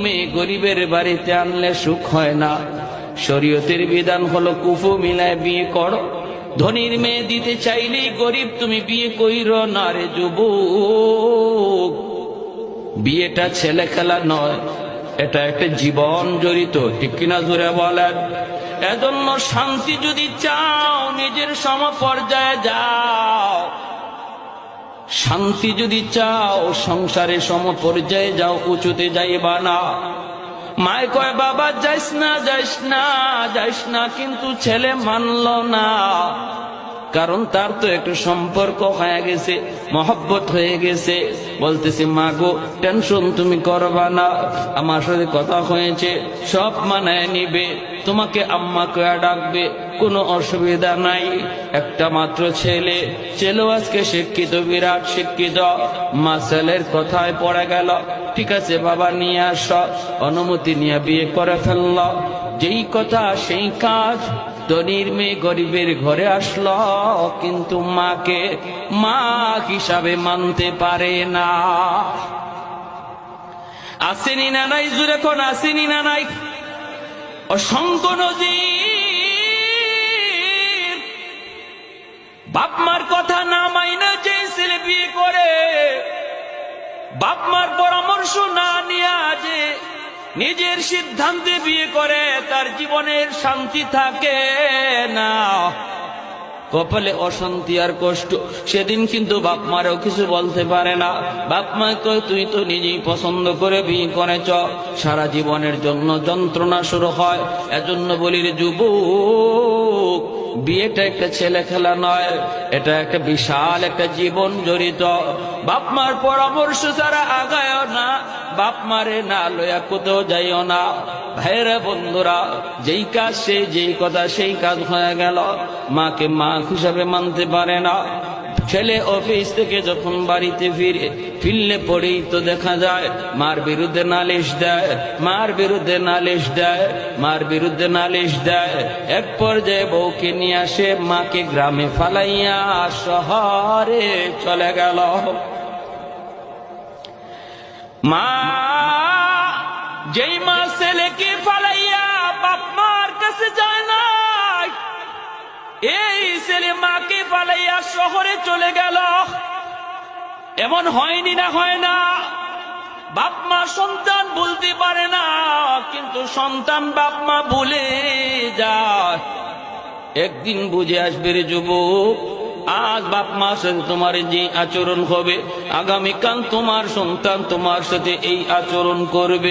মেয়ে গরিবের বাড়িতে আনলে সুখ হয় না। শরীয়তের বিধান হলো কুফু মিলায় বিয়ে করো। ধনীর মেয়ে দিতে চাইলেই গরিব তুমি বিয়ে কইরো না রে যুবক। বিয়েটা ছেলে খেলা নয়, এটা একটা জীবন জড়িত, ঠিক কিনা জোরে বলেন? এজন্য শান্তি যদি চাও নিজের সমপর্যায়ে যাও, শান্তি যদি চাও সংসারে সমপর্যায়ে যাও, উঁচুতে যাইবা না। মায় কয় বাবা যাইস না যাইস না যাইস না, কিন্তু ছেলে মানল না, কারণ তার তো একটু সম্পর্ক হয়ে গেছে, মহব্বত হয়ে গেছে। বলতেছে মা গো টেনশন তুমি করবা না, আমার সাথে কথা হয়েছে, সব মানায় নিবে, তোমাকে আম্মা কয়া ডাকবে, কোনো অসুবিধা নাই। একটা মাত্র ছেলে, ছেলেও আজকে শিক্ষিত, বিরাট শিক্ষিত। মা ছেলের কথায় পড়ে গেল, ঠিক আছে বাবা নিয়ে আস, অনুমতি নিয়ে বিয়ে করে ফেলল। যেই কথা সেই কাজ। ধনীর মেয়ে গরিবের ঘরে আসলো, কিন্তু মাকে মা হিসাবে মানতে পারে না। আসেনি না নাই জুড়ে কোন আসেনি না নাই? অসংখ্য নজির। বাপ মার কথা না মাইনা যে ছেলে বিয়ে করে, বাপ মার পরামর্শ না নিয়ে যে নিজের সিদ্ধান্তে বিয়ে করে, তার জীবনের শান্তি থাকে না, কপালে অশান্তি আর কষ্ট। সেদিন কিন্তু বাপ মারও কিছু বলতে পারে না। বাপ মা কয় তুই তো নিজেই পছন্দ করে বিয়ে করেছ, সারা জীবনের জন্য যন্ত্রণা শুরু হয়। এজন্য বলি রে যুবক, বিয়েটা একটা ছেলে খেলা নয়, এটা একটা বিশাল একটা জীবন জড়িত। বাপ মার পরামর্শ ছাড়া আগায়ও না, বাপ মারে না লয়া কোথাও যাইও না। ভাইরা বন্ধুরা, যেই কাজ সেই, যেই কথা সেই কাজ হয়ে গেল। মাকে মা হিসাবে মানতে পারে না। ছেলে অফিস থেকে যখন বাড়িতে ফিরলে পরেই তো দেখা যায় মার বিরুদ্ধে নালিশ দেয়, মার বিরুদ্ধে নালিশ দেয়, মার বিরুদ্ধে নালিশ দেয়। এক পর্যায়ে বউকে নিয়ে আসে, মাকে গ্রামে ফালাইয়া শহরে চলে গেল। মা যেই মা ছেলেকে ফালাইয়া বাপ মার কাছে যায় না, এই ছেলে মাকে ফালাইয়া শহরে চলে গেল। এমন হয়নি না হয় না? বাপ মা সন্তান বলতে পারে না, কিন্তু সন্তান বাপ মা ভুলে যায়। একদিন বুঝে আসবে রে যুবক, আজ বাপ মার সাথে তোমার যে আচরণ হবে, আগামীকাল তোমার সন্তান তোমার সাথে এই আচরণ করবে।